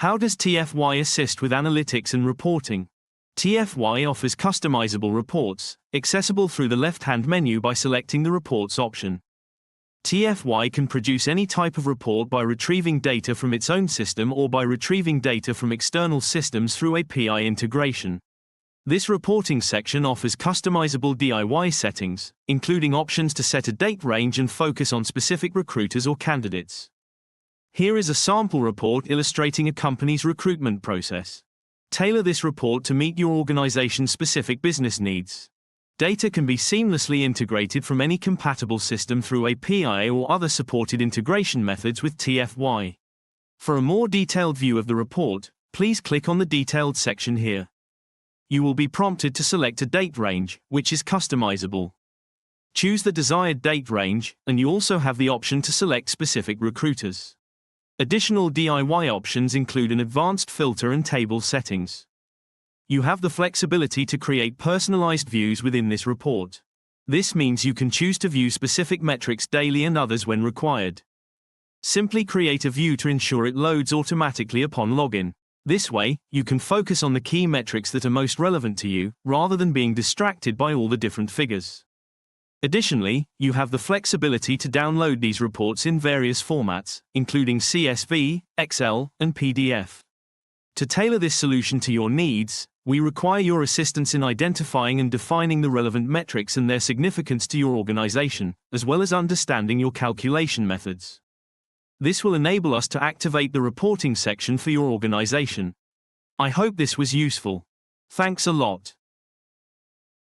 How does TFY assist with analytics and reporting? TFY offers customizable reports, accessible through the left-hand menu by selecting the Reports option. TFY can produce any type of report by retrieving data from its own system or by retrieving data from external systems through API integration. This reporting section offers customizable DIY settings, including options to set a date range and focus on specific recruiters or candidates. Here is a sample report illustrating a company's recruitment process. Tailor this report to meet your organization's specific business needs. Data can be seamlessly integrated from any compatible system through API or other supported integration methods with TFY. For a more detailed view of the report, please click on the Detailed section here. You will be prompted to select a date range, which is customizable. Choose the desired date range, and you also have the option to select specific recruiters. Additional DIY options include an advanced filter and table settings. You have the flexibility to create personalized views within this report. This means you can choose to view specific metrics daily and others when required. Simply create a view to ensure it loads automatically upon login. This way, you can focus on the key metrics that are most relevant to you, rather than being distracted by all the different figures. Additionally, you have the flexibility to download these reports in various formats, including CSV, Excel, and PDF. To tailor this solution to your needs, we require your assistance in identifying and defining the relevant metrics and their significance to your organization, as well as understanding your calculation methods. This will enable us to activate the reporting section for your organization. I hope this was useful. Thanks a lot.